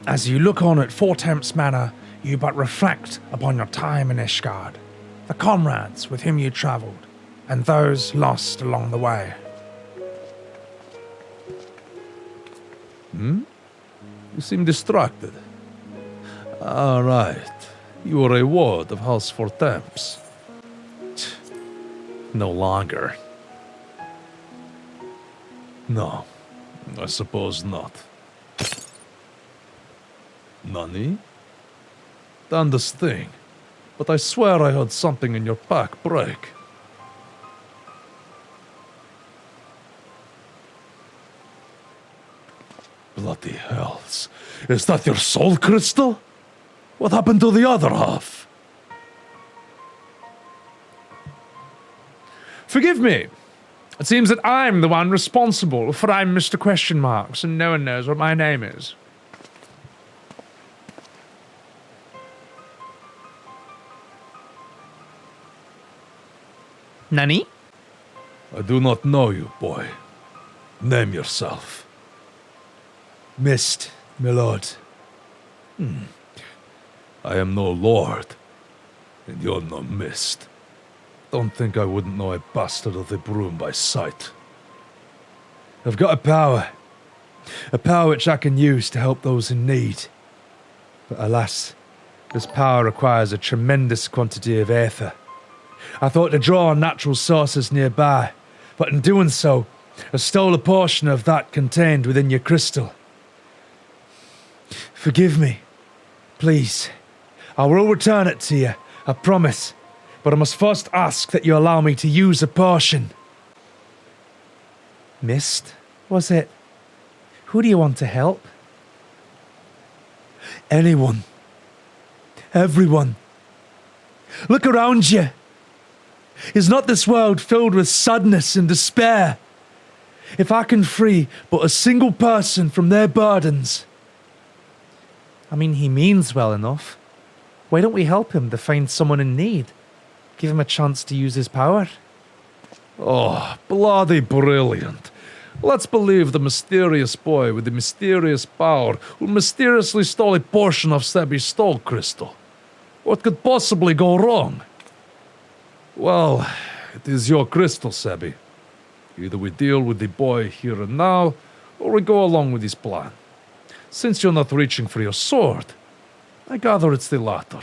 As you look on at Four Temps Manor, you but reflect upon your time in Ishgard, the comrades with whom you travelled, and those lost along the way. You seem distracted. All right. You are a ward of House Four Temps. No longer. No, I suppose not. Nani? Damnedest thing, but I swear I heard something in your pack break. Bloody hells. Is that your soul crystal? What happened to the other half? Forgive me. It seems that I'm the one responsible, for I'm Mr. Question Marks, and no one knows what my name is. Nani? I do not know you, boy. Name yourself. Myste, my lord. I am no lord, and you're no Myste. Don't think I wouldn't know a bastard of the broom by sight. I've got a power which I can use to help those in need. But alas, this power requires a tremendous quantity of aether. I thought to draw on natural sources nearby, but in doing so, I stole a portion of that contained within your crystal. Forgive me, please. I will return it to you, I promise. But I must first ask that you allow me to use a portion. Myste, was it? Who do you want to help? Anyone. Everyone. Look around you. Is not this world filled with sadness and despair? If I can free but a single person from their burdens. I mean, he means well enough. Why don't we help him to find someone in need? Give him a chance to use his power. Oh, bloody brilliant. Let's believe the mysterious boy with the mysterious power who mysteriously stole a portion of Sebby's soul crystal. What could possibly go wrong? Well, it is your crystal, Sebby. Either we deal with the boy here and now, or we go along with his plan. Since you're not reaching for your sword, I gather it's the latter.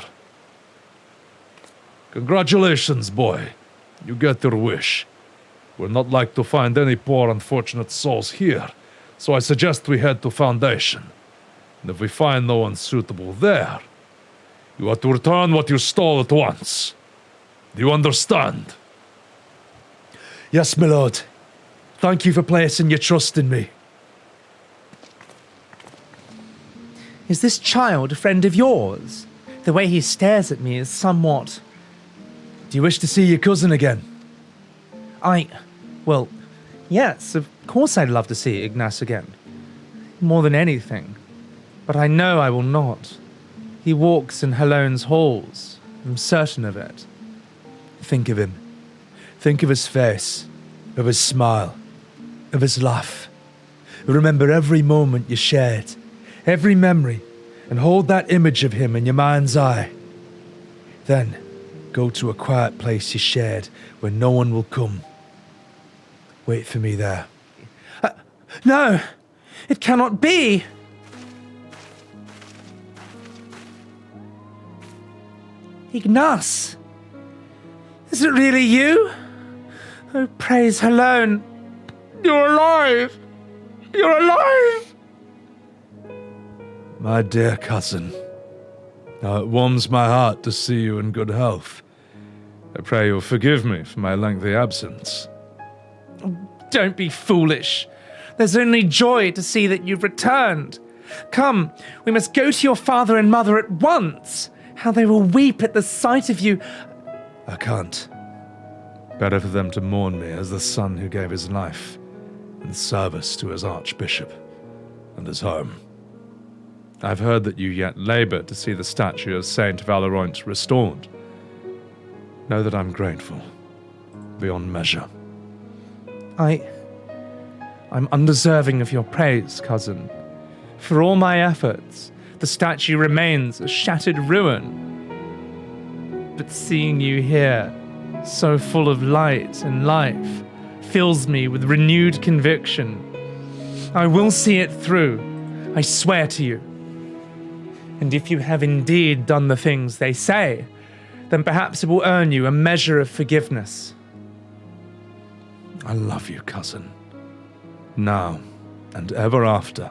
Congratulations, boy. You get your wish. We're not like to find any poor unfortunate souls here, so I suggest we head to Foundation. And if we find no one suitable there, you are to return what you stole at once. Do you understand? Yes, my lord. Thank you for placing your trust in me. Is this child a friend of yours? The way he stares at me is somewhat... Do you wish to see your cousin again? Well, yes, of course I'd love to see Ignace again. More than anything. But I know I will not. He walks in Halone's halls. I'm certain of it. Think of him. Think of his face, of his smile, of his laugh. Remember every moment you shared, every memory, and hold that image of him in your mind's eye. Then, go to a quiet place you shared where no one will come. Wait for me there. No! It cannot be! Ignace! Is it really you? Oh, praise Halone! You're alive! You're alive! My dear cousin, now it warms my heart to see you in good health. I pray you'll forgive me for my lengthy absence. Don't be foolish. There's only joy to see that you've returned. Come, we must go to your father and mother at once. How they will weep at the sight of you. I can't. Better for them to mourn me as the son who gave his life in service to his archbishop and his home. I've heard that you yet labour to see the statue of Saint Valorant restored. Know that I'm grateful, beyond measure. I'm undeserving of your praise, cousin. For all my efforts, The statue remains a shattered ruin. But seeing you here, so full of light and life, fills me with renewed conviction. I will see it through, I swear to you. And if you have indeed done the things they say, then perhaps it will earn you a measure of forgiveness. I love you, cousin. Now and ever after.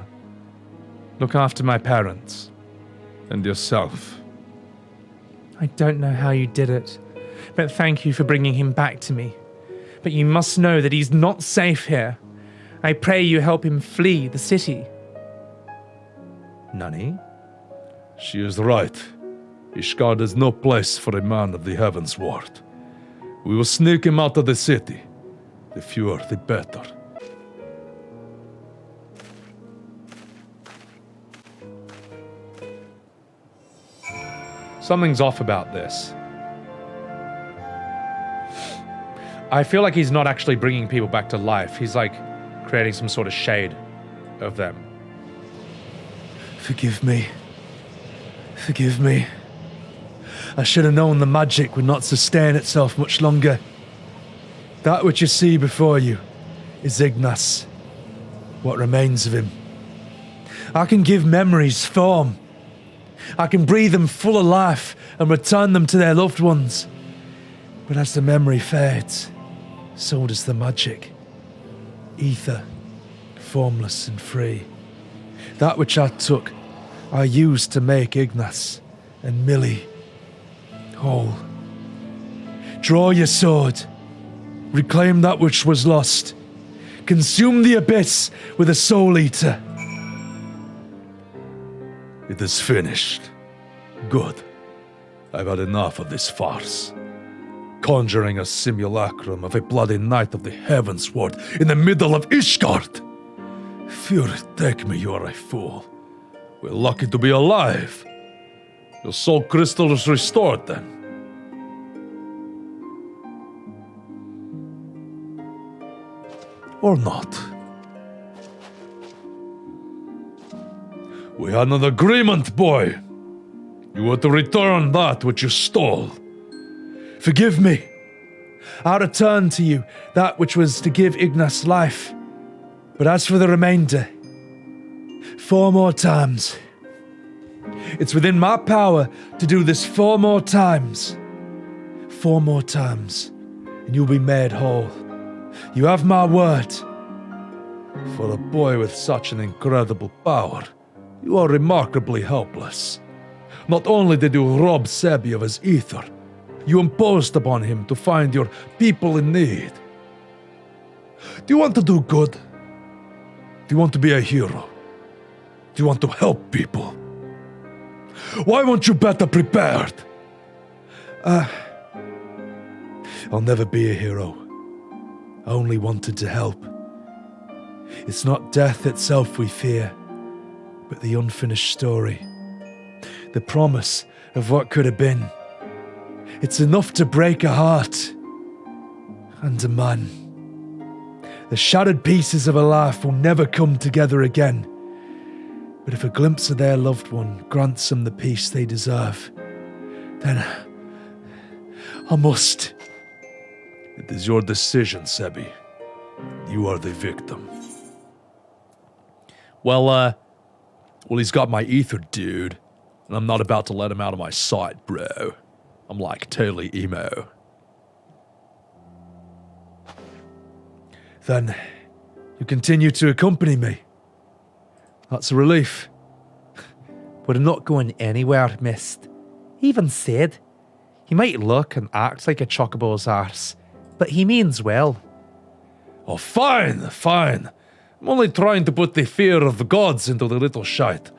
Look after my parents. And yourself. I don't know how you did it, but thank you for bringing him back to me. But you must know that he's not safe here. I pray you help him flee the city. Nani? She is right. Ishgard is no place for a man of the Heavensward. We will sneak him out of the city. The fewer, the better. Something's off about this. I feel like he's not actually bringing people back to life. He's like creating some sort of shade of them. Forgive me. Forgive me. I should have known the magic would not sustain itself much longer. That which you see before you is Ignas. What remains of him. I can give memories form. I can breathe them full of life and return them to their loved ones. But as the memory fades, so does the magic. Ether, formless and free. That which I took, I used to make Ignas and Millie whole. Draw your sword. Reclaim that which was lost. Consume the abyss with a soul eater. It is finished. Good. I've had enough of this farce. Conjuring a simulacrum of a bloody knight of the Heavensward in the middle of Ishgard. Fear take me, you are a fool. We're lucky to be alive. Your soul crystal is restored then. Or not. We had an agreement, boy. You were to return that which you stole. Forgive me. I return to you that which was to give Ignas life. But as for the remainder, 4 more times. It's within my power to do this 4 more times. 4 more times, and you'll be made whole. You have my word. For a boy with such an incredible power, you are remarkably helpless. Not only did you rob Sebby of his ether, you imposed upon him to find your people in need. Do you want to do good? Do you want to be a hero? Do you want to help people? Why weren't you better prepared? I'll never be a hero. I only wanted to help. It's not death itself we fear, but the unfinished story. The promise of what could have been. It's enough to break a heart. And a man. The shattered pieces of a life will never come together again. But if a glimpse of their loved one grants them the peace they deserve, then I must. It is your decision, Sebby. You are the victim. Well, he's got my ether, dude. And I'm not about to let him out of my sight, bro. I'm like totally emo. Then, you continue to accompany me. That's a relief. We're not going anywhere, Myste. He even said, he might look and act like a chocobo's arse, but he means well. Oh, fine, fine. I'm only trying to put the fear of the gods into the little shite.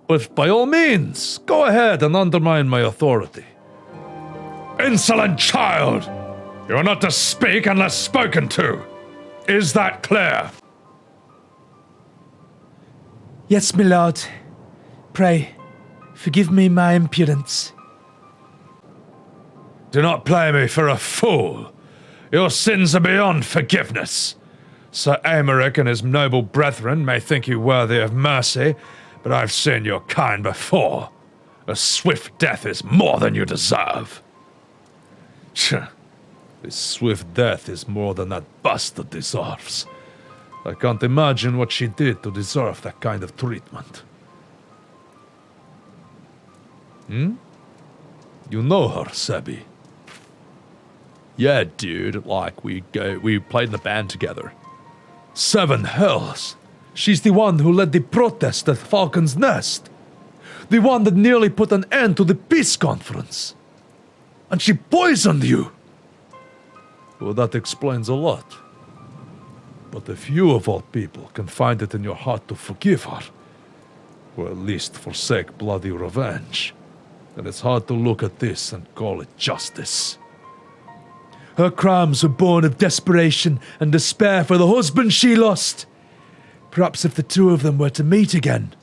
But by all means, go ahead and undermine my authority. Insolent child! You are not to speak unless spoken to. Is that clear? Yes, my lord. Pray, forgive me my impudence. Do not play me for a fool. Your sins are beyond forgiveness. Sir Aymeric and his noble brethren may think you worthy of mercy, but I've seen your kind before. A swift death is more than you deserve. This swift death is more than that bastard deserves. I can't imagine what she did to deserve that kind of treatment. You know her, Sebby? Yeah, dude, like we played in the band together. 7 hells! She's the one who led the protest at Falcon's Nest. The one that nearly put an end to the peace conference. And she poisoned you! Well, that explains a lot. But if you, of all people, can find it in your heart to forgive her, or at least forsake bloody revenge, then it's hard to look at this and call it justice. Her crimes were born of desperation and despair for the husband she lost. Perhaps if the two of them were to meet again.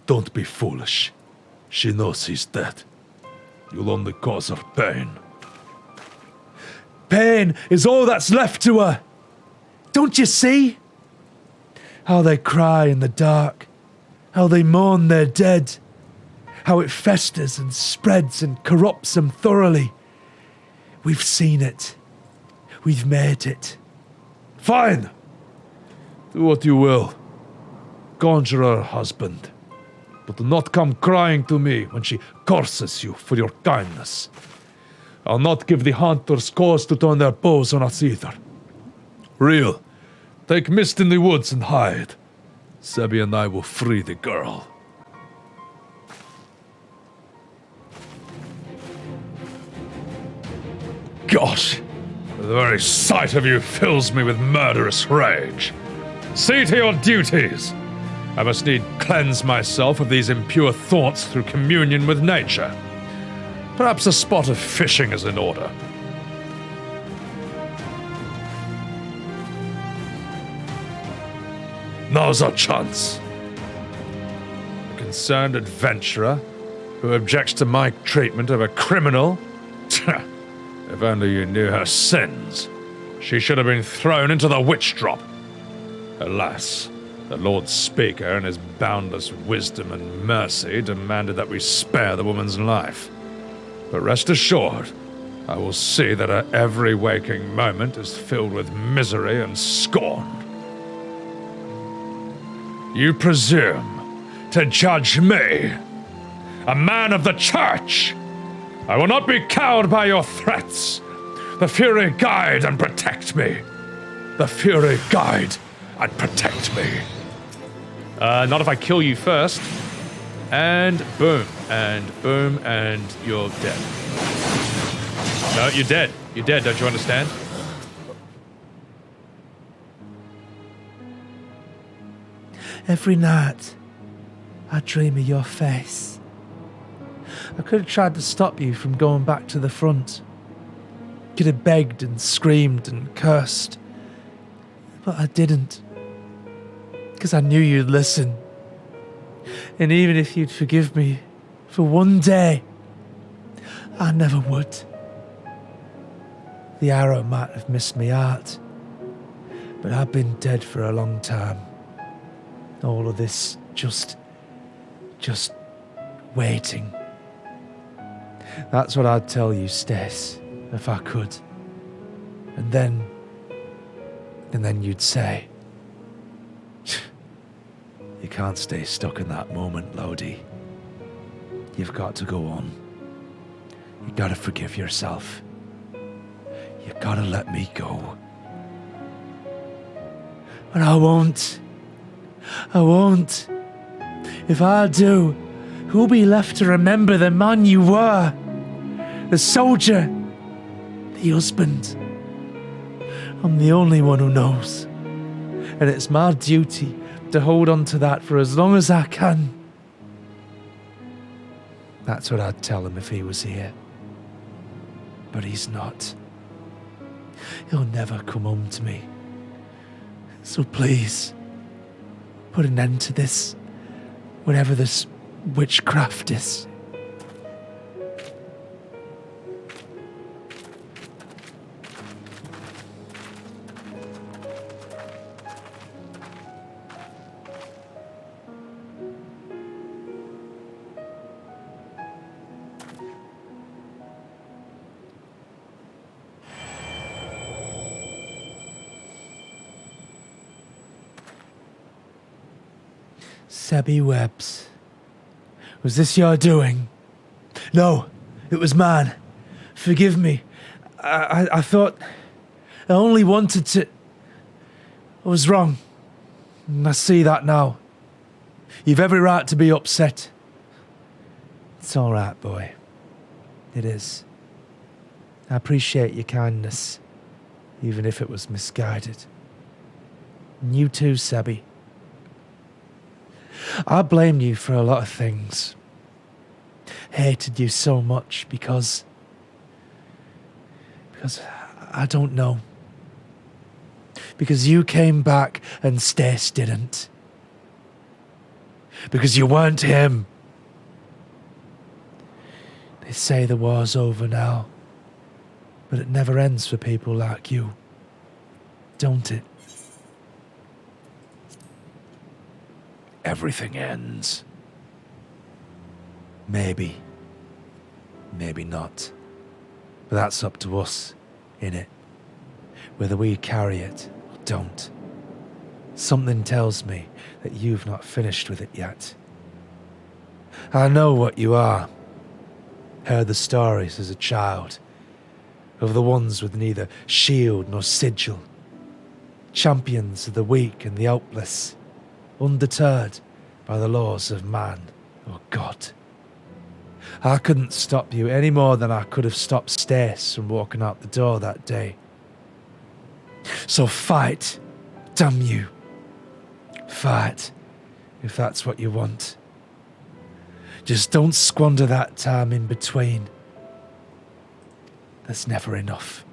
Don't be foolish. She knows he's dead. You'll only cause her pain. Pain is all that's left to her. Don't you see? How they cry in the dark. How they mourn their dead. How it festers and spreads and corrupts them thoroughly. We've seen it. We've made it. Fine! Do what you will. Conjure her husband. But do not come crying to me when she curses you for your kindness. I'll not give the hunters cause to turn their bows on us either. Rielle, take Myste in the woods and hide. Sebby and I will free the girl. Gosh, the very sight of you fills me with murderous rage. See to your duties. I must need cleanse myself of these impure thoughts through communion with nature. Perhaps a spot of fishing is in order. Now's our chance. A concerned adventurer who objects to my treatment of a criminal? If only you knew her sins. She should have been thrown into the witch drop. Alas, the Lord Speaker, in his boundless wisdom and mercy, demanded that we spare the woman's life. But rest assured, I will see that her every waking moment is filled with misery and scorn. You presume to judge me, a man of the church? I will not be cowed by your threats. The Fury guide and protect me. The Fury guide and protect me. Not if I kill you first. And boom, and you're dead. No, you're dead. You're dead, don't you understand? Every night, I dream of your face. I could have tried to stop you from going back to the front. Could have begged and screamed and cursed. But I didn't. Because I knew you'd listen. And even if you'd forgive me for one day, I never would. The arrow might have missed me heart, but I've been dead for a long time. All of this just waiting. That's what I'd tell you, Stace, if I could. And then you'd say, you can't stay stuck in that moment, Lodi. You've got to go on. You gotta forgive yourself. You gotta let me go. But I won't. I won't. If I do, who'll be left to remember the man you were? The soldier, the husband. I'm the only one who knows. And it's my duty to hold on to that for as long as I can. That's what I'd tell him if he was here. But he's not. He'll never come home to me. So please, put an end to this, whatever this witchcraft is. Sebbywebz. Was this your doing? No, it was mine. Forgive me. I thought... I only wanted to... I was wrong. And I see that now. You've every right to be upset. It's all right, boy. It is. I appreciate your kindness, even if it was misguided. And you too, Sebby. I blamed you for a lot of things. Hated you so much because I don't know. Because you came back and Stace didn't. Because you weren't him. They say the war's over now, but it never ends for people like you, don't it? Everything ends. Maybe. Maybe not. But that's up to us, innit? Whether we carry it or don't. Something tells me that you've not finished with it yet. I know what you are. Heard the stories as a child. Of the ones with neither shield nor sigil. Champions of the weak and the helpless. Undeterred by the laws of man or God. I couldn't stop you any more than I could have stopped Stace from walking out the door that day. So fight, damn you. Fight, if that's what you want. Just don't squander that time in between. There's never enough.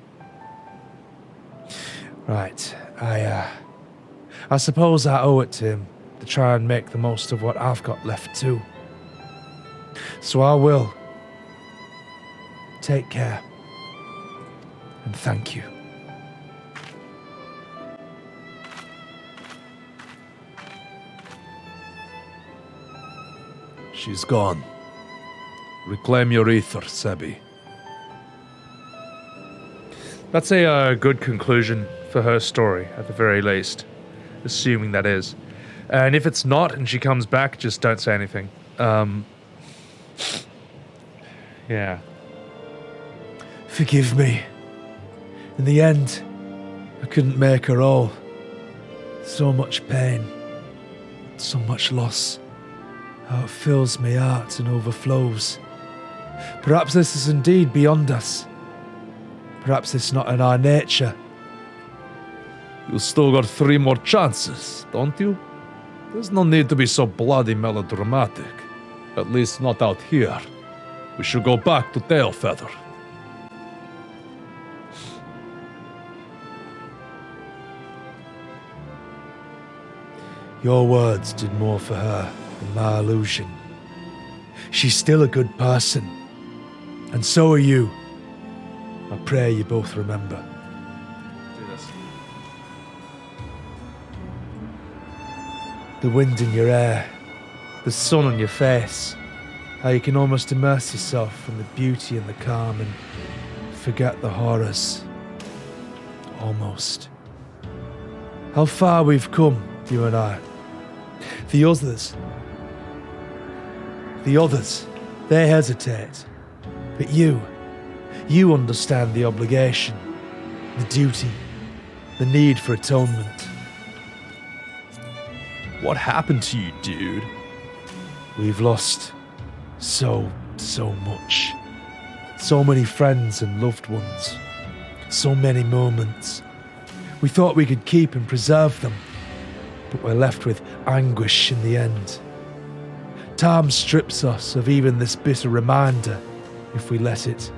Right, I suppose I owe it to him to try and make the most of what I've got left too. So I will. Take care. And thank you. She's gone. Reclaim your ether, Sebby. That's a good conclusion for her story, at the very least. Assuming that is. And if it's not, and she comes back, just don't say anything. Yeah. Forgive me. In the end, I couldn't make her all. So much pain. So much loss. How it fills my heart and overflows. Perhaps this is indeed beyond us. Perhaps it's not in our nature. You still got 3 more chances, don't you? There's no need to be so bloody melodramatic. At least not out here. We should go back to Tailfeather. Your words did more for her than my illusion. She's still a good person. And so are you. I pray you both remember. Do this. The wind in your hair, the sun on your face, how you can almost immerse yourself in the beauty and the calm and forget the horrors. Almost. How far we've come, you and I. The others, they hesitate. But you understand the obligation, the duty, the need for atonement. What happened to you, dude? We've lost so much. So many friends and loved ones. So many moments. We thought we could keep and preserve them, but we're left with anguish in the end. Time strips us of even this bitter reminder if we let it.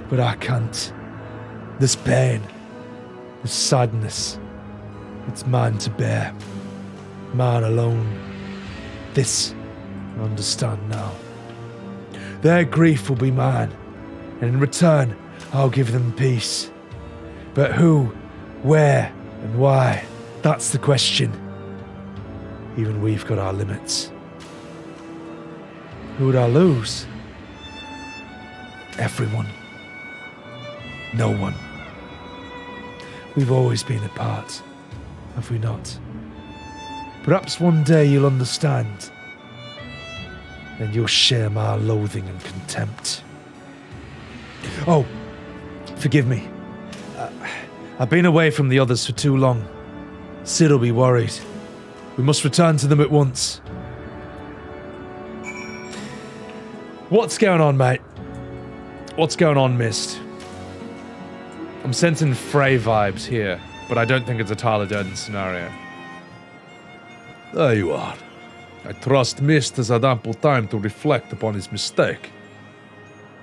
But I can't. This pain, this sadness, it's mine to bear. Mine alone. This I understand now. Their grief will be mine, and in return I'll give them peace. But who, where, and why? That's the question. Even we've got our limits. Who would I lose? Everyone. No one. We've always been apart, have we not? Perhaps one day you'll understand. Then you'll share my loathing and contempt. Oh, forgive me. I've been away from the others for too long. Sid will be worried. We must return to them at once. What's going on, mate? What's going on, Myste? I'm sensing Fray vibes here, but I don't think it's a Tyler Durden scenario. There you are. I trust Myste has had ample time to reflect upon his mistake.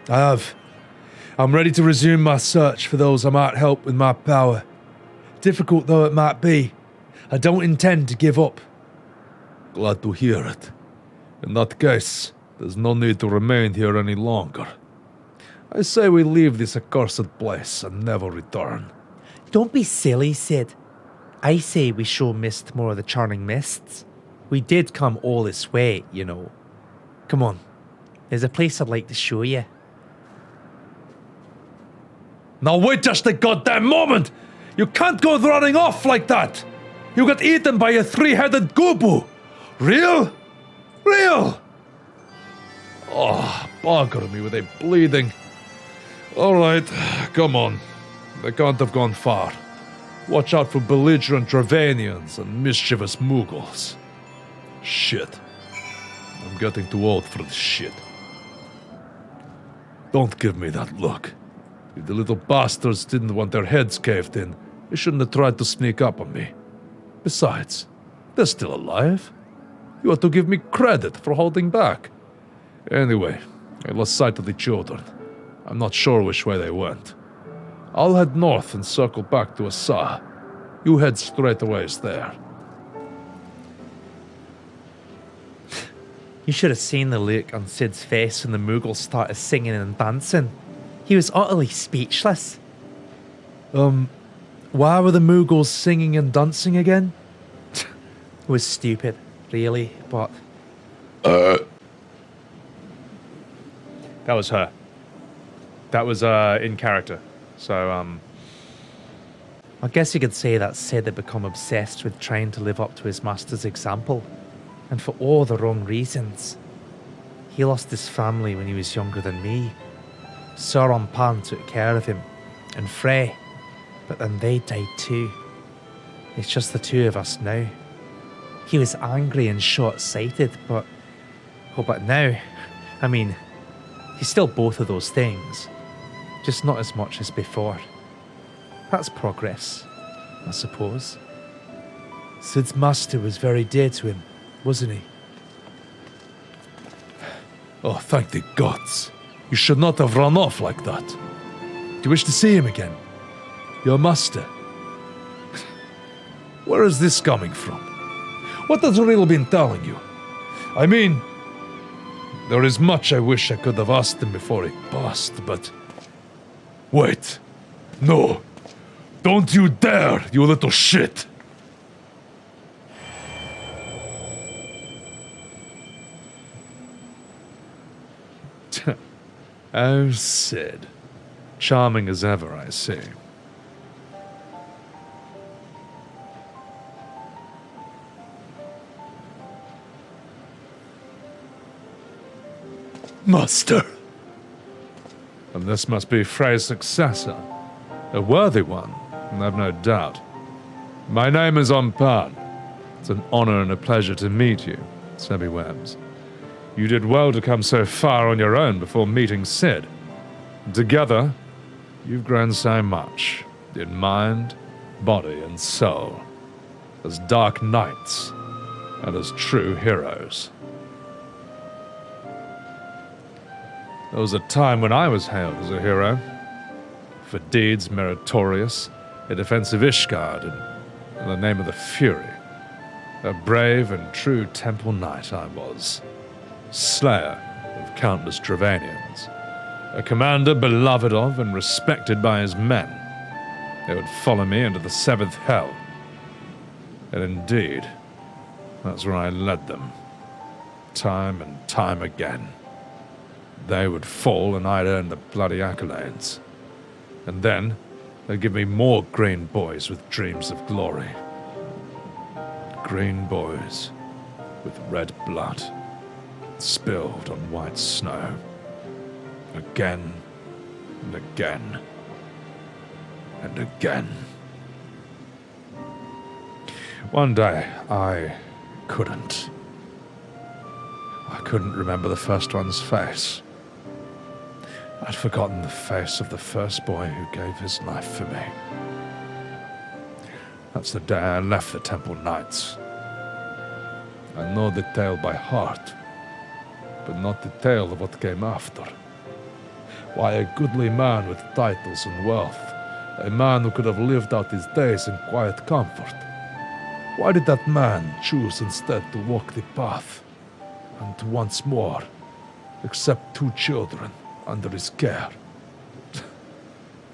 I have. I'm ready to resume my search for those I might help with my power. Difficult though it might be, I don't intend to give up. Glad to hear it. In that case, there's no need to remain here any longer. I say we leave this accursed place and never return. Don't be silly, Sid. I say we show Myste more of the churning mists. We did come all this way, you know. Come on. There's a place I'd like to show you. Now wait just a goddamn moment! You can't go running off like that! You got eaten by a three-headed goobu! Real? Real? Oh, bugger me with a bleeding. Alright, come on. They can't have gone far. Watch out for belligerent Dravanians and mischievous Mughals. Shit. I'm getting too old for this shit. Don't give me that look. If the little bastards didn't want their heads caved in, they shouldn't have tried to sneak up on me. Besides, they're still alive. You ought to give me credit for holding back. Anyway, I lost sight of the children. I'm not sure which way they went. I'll head north and circle back to Asa. You head straight away there. You should have seen the look on Sid's face when the Mughals started singing and dancing. He was utterly speechless. Why were the Mughals singing and dancing again? It was stupid, really, but... That was her. That was in character. So, I guess you could say that Sid had become obsessed with trying to live up to his master's example, and for all the wrong reasons. He lost his family when he was younger than me. Sir Pan took care of him, and Fray, but then they died too. It's just the two of us now. He was angry and short-sighted, but... Oh, but now, I mean, he's still both of those things, just not as much as before. That's progress, I suppose. Sid's master was very dear to him, wasn't he? Oh, thank the gods. You should not have run off like that. Do you wish to see him again? Your master? Where is this coming from? What has Rielle been telling you? I mean, there is much I wish I could have asked him before he passed, but... Wait. No. Don't you dare, you little shit! Oh, Sid. Charming as ever, I see. Master! And this must be Frey's successor. A worthy one, I've no doubt. My name is Pan. It's an honor and a pleasure to meet you, Sebbywebz. You did well to come so far on your own before meeting Sid. Together, you've grown so much, in mind, body, and soul, as dark knights and as true heroes. There was a time when I was hailed as a hero, for deeds meritorious, in defense of Ishgard and in the name of the Fury. A brave and true temple knight I was. Slayer of countless Dravanians, a commander beloved of and respected by his men. They would follow me into the seventh hell. And indeed, that's where I led them. Time and time again. They would fall and I'd earn the bloody accolades. And then, they'd give me more green boys with dreams of glory. green boys with red blood spilled on white snow. Again and again and again. One day, I couldn't remember the first one's face. I'd forgotten the face of the first boy who gave his life for me. That's the day I left the Temple Knights. I know the tale by heart, but not the tale of what came after. Why a goodly man with titles and wealth, a man who could have lived out his days in quiet comfort. Why did that man choose instead to walk the path, and to once more accept 2 children under his care?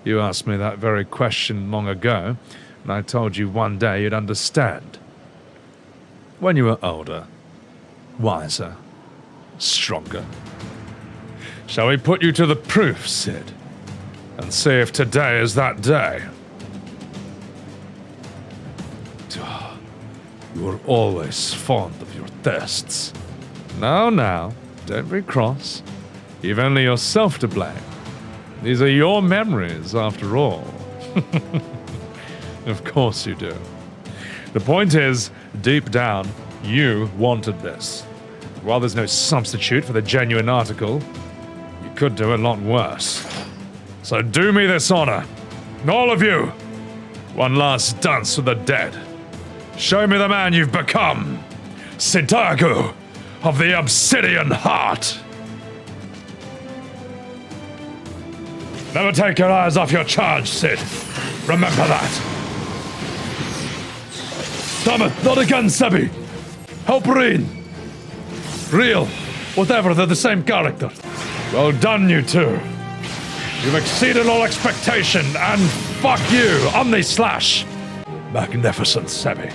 You asked me that very question long ago, and I told you one day you'd understand. When you were older, wiser, stronger. Shall we put you to the proof, Sid, and see if today is that day? You were always fond of your tests. Now, don't be cross. You've only yourself to blame. These are your memories, after all. Of course you do. The point is, deep down, you wanted this. While there's no substitute for the genuine article, you could do a lot worse. So do me this honor, all of you. One last dance with the dead. Show me the man you've become, Sidurgu of the Obsidian Heart. Never take your eyes off your charge, Sid. Remember that. Damn it, not again, Sebby. Help Rielle, whatever, they're the same character. Well done, you two. You've exceeded all expectation, and fuck you, Omni-Slash. Magnificent, Sebby.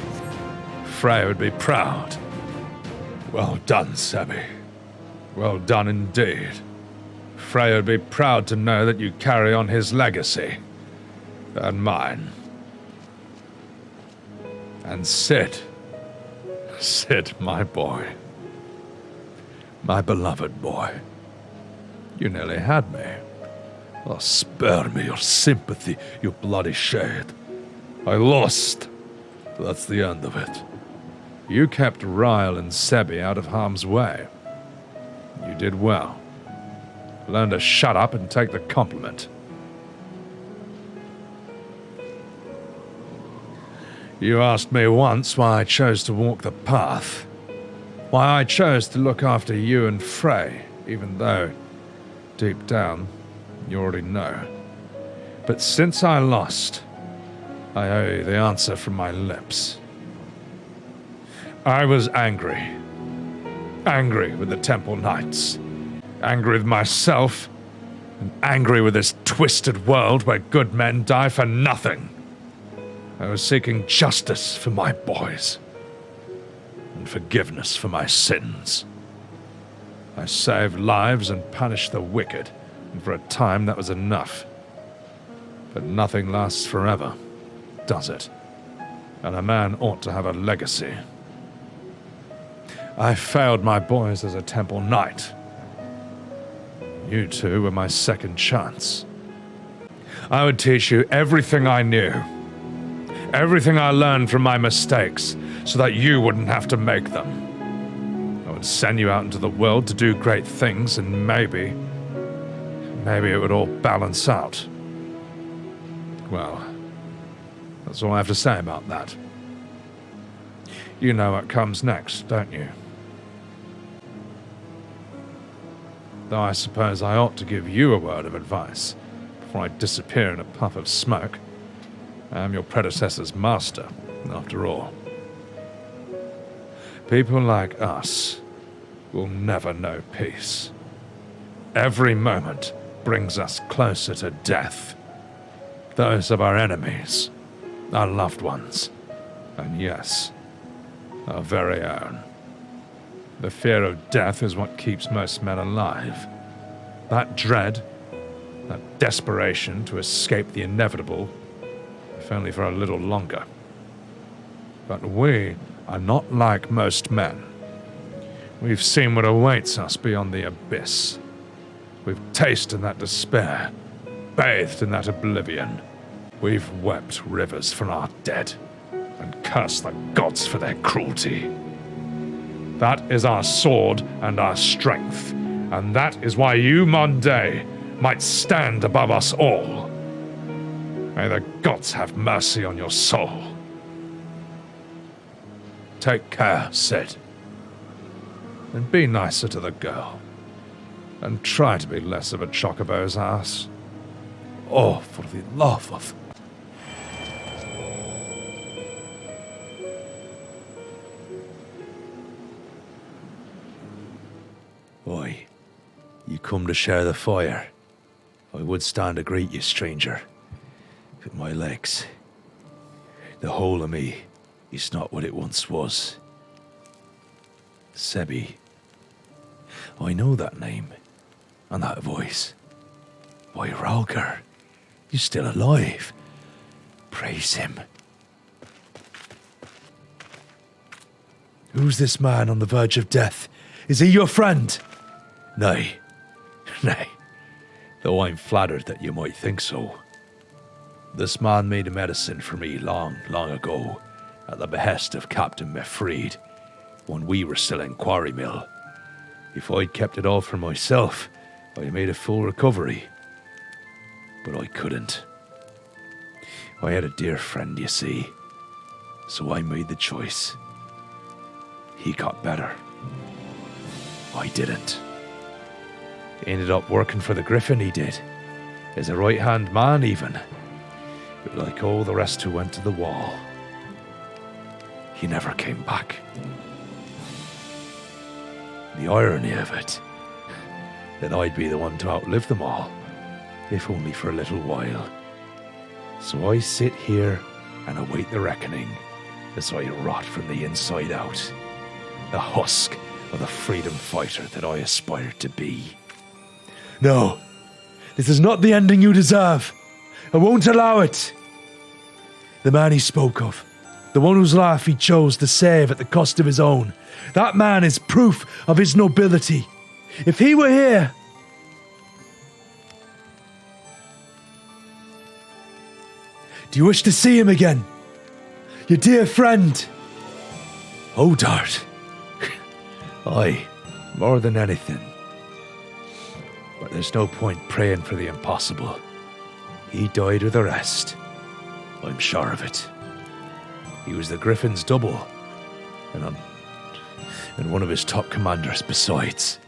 Fray would be proud. Well done, Sebby. Well done indeed. Fray would be proud to know that you carry on his legacy. And mine. And Sid. Sid, my boy. My beloved boy. You nearly had me. Oh, spare me your sympathy, you bloody shade. I lost. That's the end of it. You kept Rielle and Sebby out of harm's way. You did well. Learn to shut up and take the compliment. You asked me once why I chose to walk the path. Why I chose to look after you and Fray, even though, deep down, you already know. But since I lost, I owe you the answer from my lips. I was angry. Angry with the Temple Knights. Angry with myself. And angry with this twisted world where good men die for nothing. I was seeking justice for my boys. And forgiveness for my sins. I saved lives and punished the wicked. And for a time that was enough. But nothing lasts forever, does it? And a man ought to have a legacy. I failed my boys as a Temple Knight. You two were my second chance. I would teach you everything I knew. Everything I learned from my mistakes, so that you wouldn't have to make them. I would send you out into the world to do great things, and maybe it would all balance out. Well, that's all I have to say about that. You know what comes next, don't you? Though I suppose I ought to give you a word of advice before I disappear in a puff of smoke. I am your predecessor's master, after all. People like us will never know peace. Every moment brings us closer to death. Those of our enemies, our loved ones, and yes, our very own. The fear of death is what keeps most men alive. That dread, that desperation to escape the inevitable, if only for a little longer. But we are not like most men. We've seen what awaits us beyond the abyss. We've tasted that despair, bathed in that oblivion. We've wept rivers for our dead, and cursed the gods for their cruelty. That is our sword and our strength, and that is why you, Monday, might stand above us all. May the gods have mercy on your soul. Take care, Sid. And be nicer to the girl. And try to be less of a chocobo's ass. Oh, for the love of... Oi, you come to share the fire. I would stand to greet you, stranger. But my legs, the whole of me, is not what it once was. Sebby. I know that name, and that voice. Why, Ralger, you're still alive. Praise him. Who's this man on the verge of death? Is he your friend? Nay, nay, though I'm flattered that you might think so. This man made a medicine for me long, long ago, at the behest of Captain Mefreed, when we were still in Quarry Mill. If I'd kept it all for myself, I'd made a full recovery. But I couldn't. I had a dear friend, you see, so I made the choice. He got better. I didn't. Ended up working for the Griffin, he did. As a right-hand man, even. But like all the rest who went to the wall, he never came back. The irony of it, that I'd be the one to outlive them all, if only for a little while. So I sit here and await the reckoning as I rot from the inside out, the husk of the freedom fighter that I aspired to be. No, this is not the ending you deserve. I won't allow it. The man he spoke of, the one whose life he chose to save at the cost of his own, that man is proof of his nobility. If he were here... Do you wish to see him again? Your dear friend? Oh, Dart. Aye, more than anything. But there's no point praying for the impossible. He died with the rest. I'm sure of it. He was the Griffin's double, and one of his top commanders besides.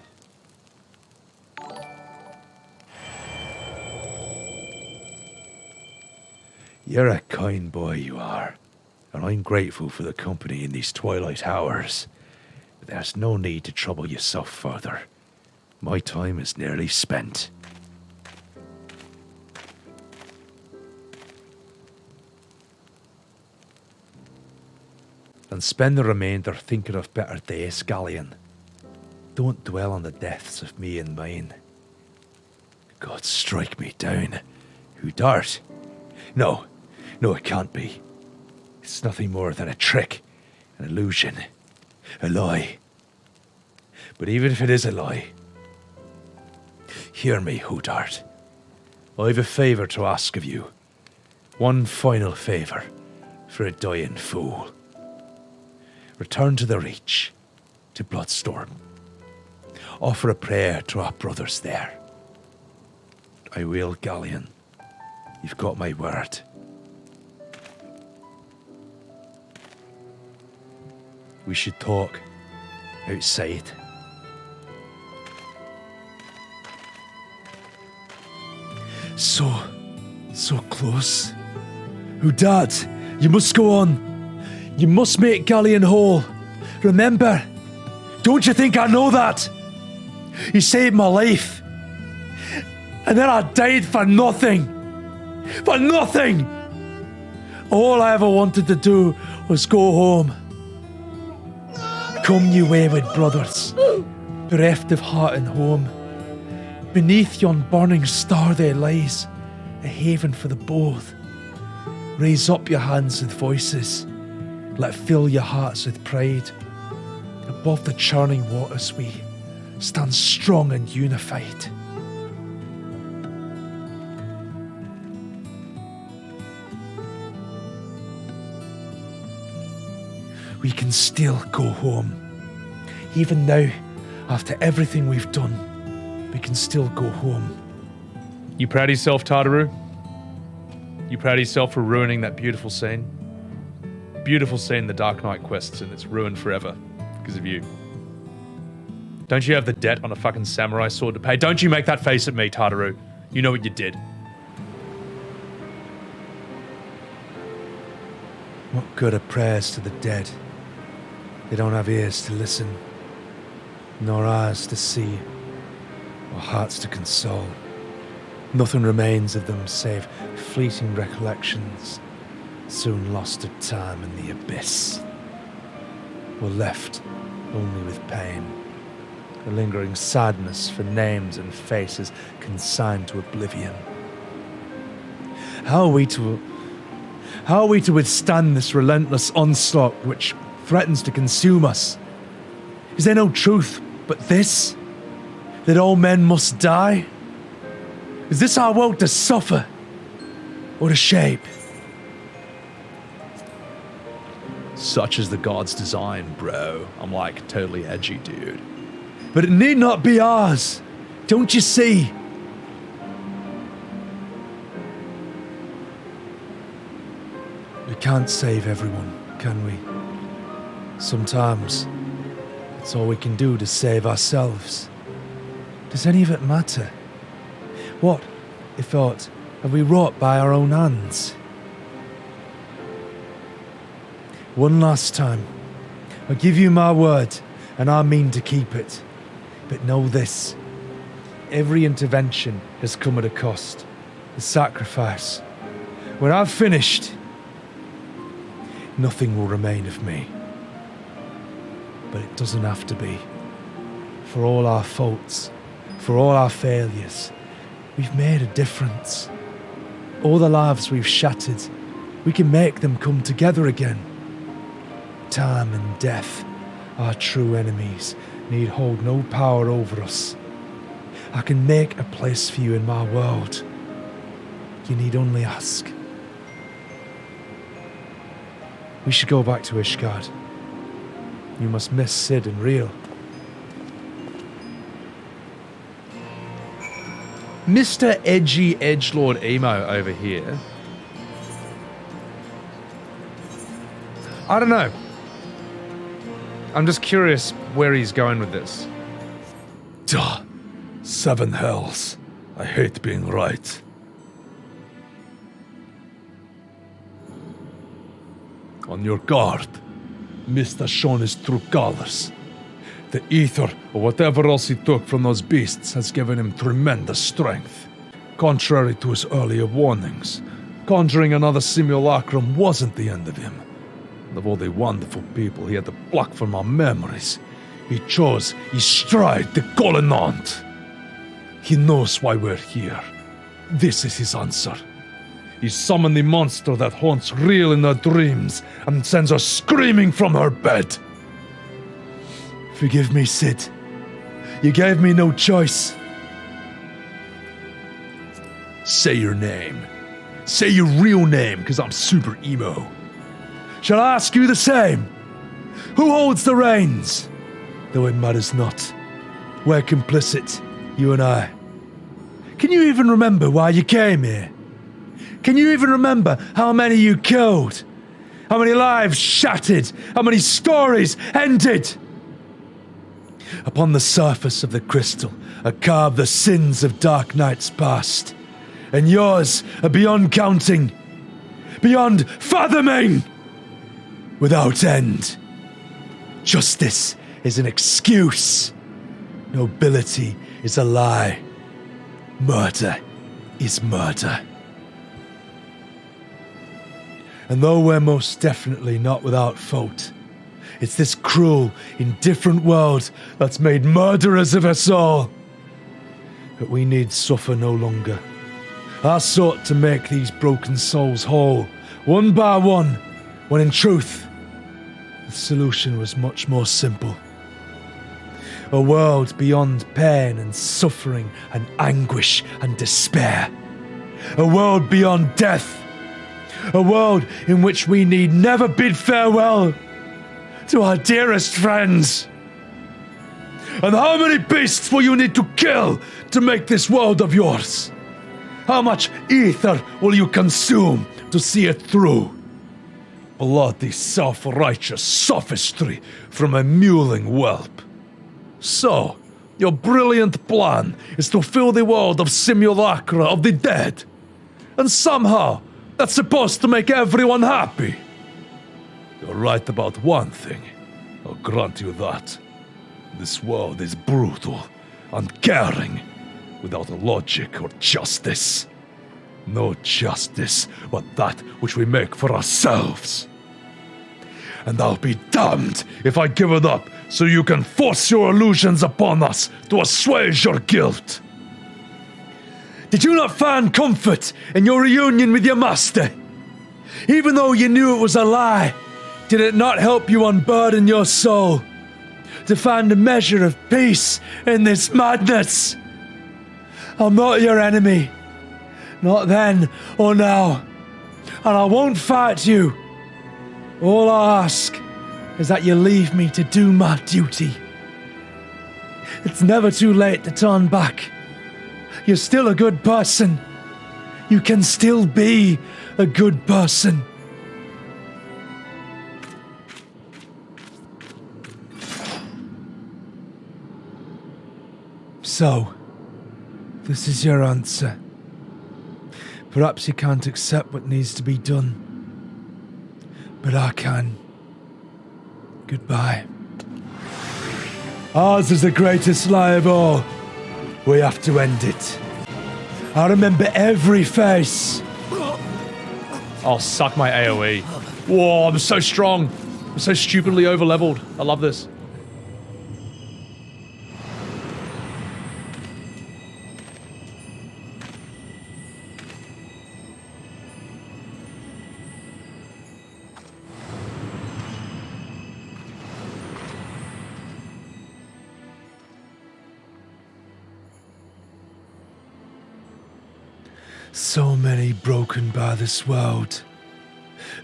You're a kind boy, you are, and I'm grateful for the company in these twilight hours. But there's no need to trouble yourself further. My time is nearly spent. And spend the remainder thinking of better days, Galleon. Don't dwell on the deaths of me and mine. God, strike me down. Who dart? No, it can't be. It's nothing more than a trick, an illusion, a lie. But even if it is a lie, hear me, Hoodart. I've a favour to ask of you. One final favour for a dying fool. Return to the Reach, to Bloodstorm. Offer a prayer to our brothers there. I will, Galleon. You've got my word. We should talk outside. So close. Dad, you must go on. You must make Galleon whole. Remember, don't you think I know that? You saved my life. And then I died for nothing. For nothing! All I ever wanted to do was go home. Come, you wayward brothers, bereft of heart and home. Beneath yon burning star there lies a haven for the both. Raise up your hands with voices let fill your hearts with pride. Above the churning waters we stand strong and unified. We can still go home. Even now, after everything we've done, we can still go home. You proud of yourself, Tartaru? You proud of yourself for ruining that beautiful scene? Beautiful scene, the Dark Knight quests, and it's ruined forever because of you. Don't you have the debt on a fucking samurai sword to pay? Don't you make that face at me, Tartaru. You know what you did. What good are prayers to the dead? They don't have ears to listen, nor eyes to see, or hearts to console. Nothing remains of them save fleeting recollections, soon lost to time in the abyss. We're left only with pain, a lingering sadness for names and faces consigned to oblivion. How are we to withstand this relentless onslaught which threatens to consume us? Is there no truth but this? That all men must die? Is this our world to suffer or to shape? Such is the God's design, bro. I'm like totally edgy, dude. But it need not be ours. Don't you see? We can't save everyone, can we? Sometimes it's all we can do to save ourselves. Does any of it matter? What, if aught, have we wrought by our own hands? One last time, I give you my word, and I mean to keep it. But know this, every intervention has come at a cost, a sacrifice. When I've finished, nothing will remain of me. But it doesn't have to be. For all our faults, for all our failures, we've made a difference. All the lives we've shattered, we can make them come together again. Time and death, our true enemies, need hold no power over us. I can make a place for you in my world. You need only ask. We should go back to Ishgard. You must miss Sid and Rielle. Mr. Edgy Edgelord Emo over here. I don't know. I'm just curious where he's going with this. Duh. 7 hells. I hate being right. On your guard. Myste has shown his true colors. The ether, or whatever else he took from those beasts, has given him tremendous strength. Contrary to his earlier warnings, conjuring another simulacrum wasn't the end of him. And of all the wonderful people he had to pluck from our memories, he chose Istride the Colonant. He knows why we're here. This is his answer. He summoned the monster that haunts Rielle in her dreams and sends her screaming from her bed. Forgive me, Sid. You gave me no choice. Say your name. Say your real name, because I'm super emo. Shall I ask you the same? Who holds the reins? Though it matters not. We're complicit, you and I. Can you even remember why you came here? Can you even remember how many you killed? How many lives shattered? How many stories ended? Upon the surface of the crystal are carved the sins of Dark Knight's past. And yours are beyond counting. Beyond fathoming. Without end. Justice is an excuse. Nobility is a lie. Murder is murder. And though we're most definitely not without fault, it's this cruel, indifferent world that's made murderers of us all. But we need suffer no longer. I sought to make these broken souls whole, one by one, when in truth, The solution was much more simple. A world beyond pain and suffering and anguish and despair. A world beyond death. A world in which we need never bid farewell to our dearest friends. And how many beasts will you need to kill to make this world of yours? How much ether will you consume to see it through? Bloody self-righteous sophistry from a mewling whelp. So, your brilliant plan is to fill the world of simulacra of the dead. And somehow, that's supposed to make everyone happy. You're right about one thing. I'll grant you that. This world is brutal, uncaring, without logic or justice. No justice but that which we make for ourselves. And I'll be damned if I give it up so you can force your illusions upon us to assuage your guilt. Did you not find comfort in your reunion with your master? Even though you knew it was a lie, did it not help you unburden your soul to find a measure of peace in this madness? I'm not your enemy. Not then or now. And I won't fight you. All I ask is that you leave me to do my duty. It's never too late to turn back. You're still a good person. You can still be a good person. So, this is your answer. Perhaps you can't accept what needs to be done. But I can. Goodbye. Ours is the greatest lie of all. We have to end it. I remember every face. Oh, suck my AoE. Whoa, I'm so strong. I'm so stupidly over-leveled. I love this. So many broken by this world.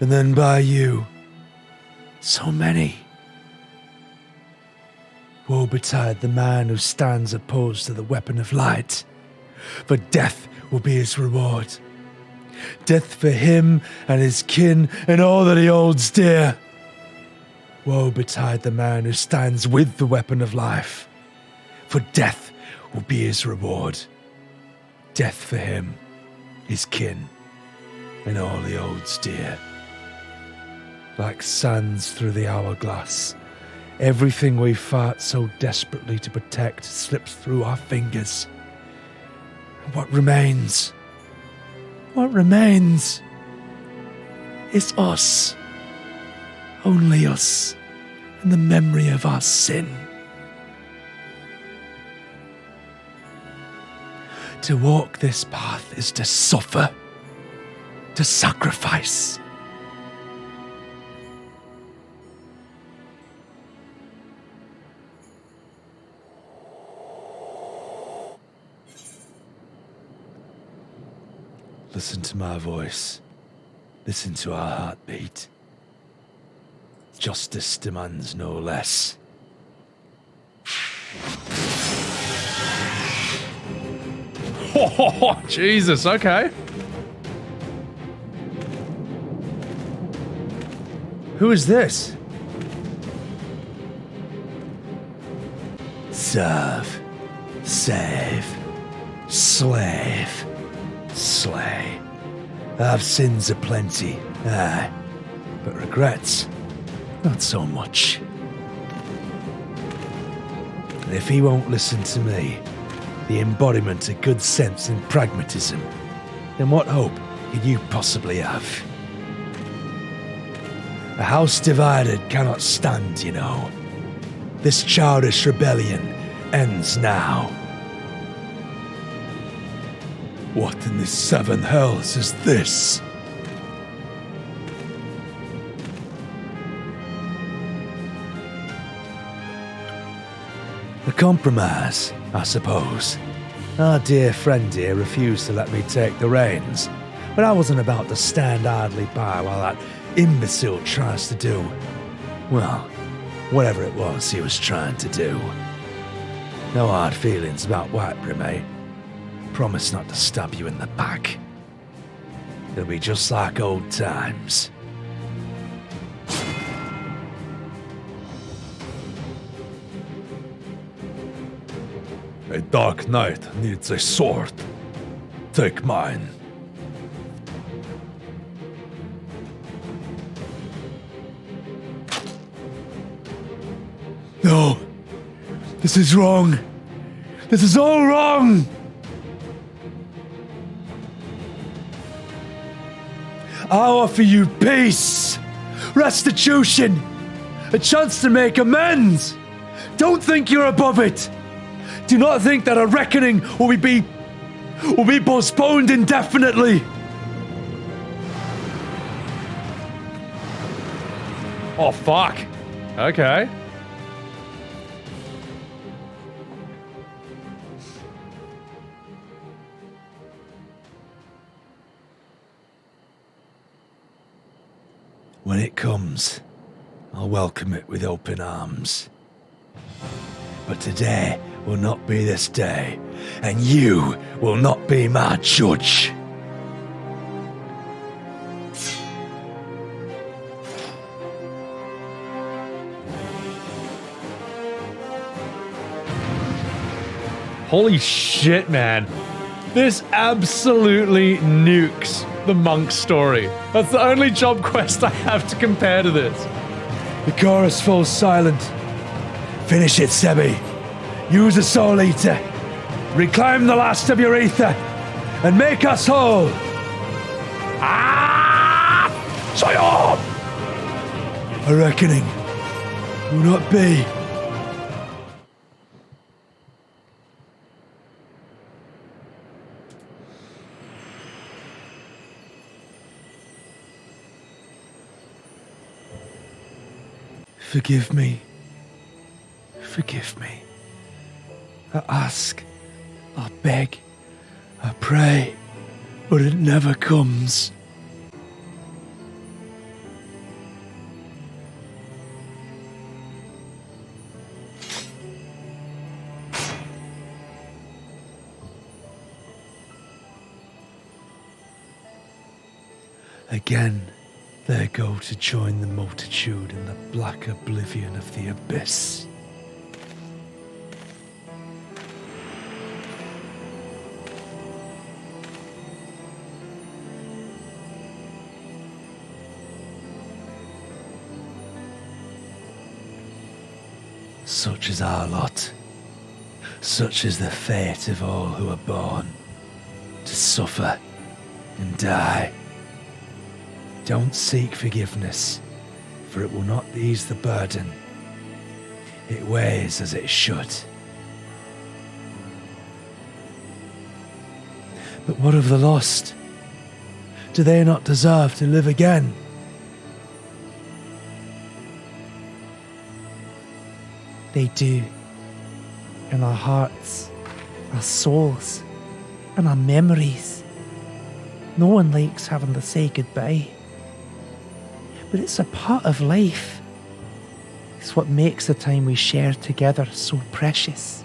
And then by you. So many. Woe betide the man who stands opposed to the weapon of light. For death will be his reward. Death for him and his kin and all that he holds dear. Woe betide the man who stands with the weapon of life. For death will be his reward. Death for him, his kin, and all he holds dear. Like sands through the hourglass, everything we fought so desperately to protect slips through our fingers. And what remains? What remains is us. Only us, and the memory of our sin. To walk this path is to suffer, to sacrifice. Listen to my voice. Listen to our heartbeat. Justice demands no less. Oh, Jesus, okay. Who is this? Serve, save, slave, slay. I've sins aplenty, aye, but regrets, not so much. And if he won't listen to me, the embodiment of good sense and pragmatism, then what hope could you possibly have? A house divided cannot stand, you know. This childish rebellion ends now. What in the seven hells is this? compromise, I suppose. Our dear friend here refused to let me take the reins, but I wasn't about to stand idly by while that imbecile tries to do, well, whatever it was he was trying to do. No hard feelings about Whitebury, mate. Promise not to stab you in the back. It'll be just like old times. A dark knight needs a sword. Take mine. No! This is wrong! This is all wrong! I offer you peace, restitution, a chance to make amends. Don't think you're above it. Do not think that a reckoning will be postponed indefinitely. Oh, fuck. Okay. When it comes, I'll welcome it with open arms. But today will not be this day, and you will not be my judge. Holy shit, man. This absolutely nukes the monk story. That's the only job quest I have to compare to this. The chorus falls silent. Finish it, Sebby. Use a soul eater. Reclaim the last of your ether. And make us whole. Ah! A reckoning will not be. Forgive me. Forgive me. I ask, I beg, I pray, but it never comes. Again, they go to join the multitude in the black oblivion of the abyss. Such is our lot. Such is the fate of all who are born to suffer and die. Don't seek forgiveness, for it will not ease the burden. It weighs as it should. But what of the lost? Do they not deserve to live again? They do. In our hearts, our souls, and our memories. No one likes having to say goodbye. But it's a part of life. It's what makes the time we share together so precious.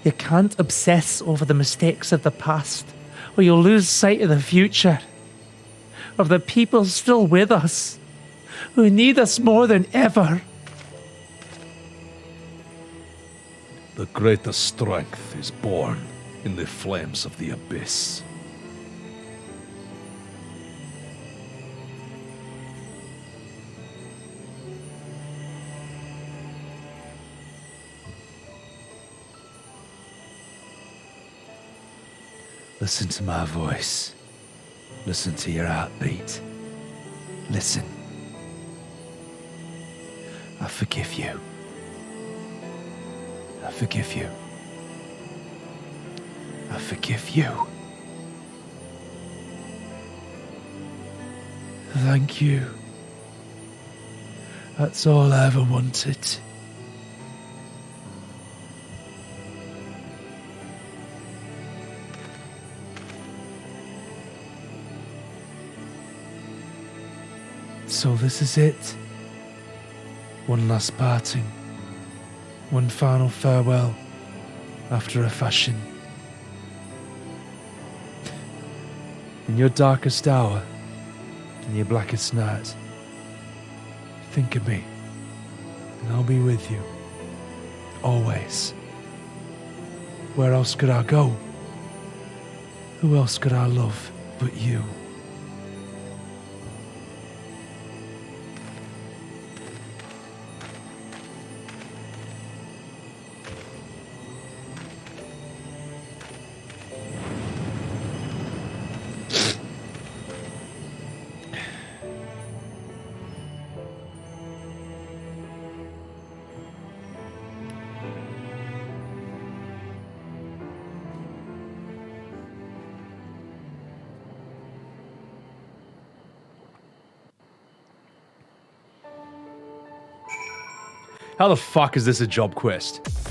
You can't obsess over the mistakes of the past, or you'll lose sight of the future, of the people still with us, who need us more than ever. The greatest strength is born in the flames of the abyss. Listen to my voice. Listen to your heartbeat. Listen. I forgive you. I forgive you. I forgive you. Thank you. That's all I ever wanted. So this is it. One last parting. One final farewell after a fashion. In your darkest hour, in your blackest night, think of me, and I'll be with you. Always. Where else could I go? Who else could I love but you? How the fuck is this a job quest?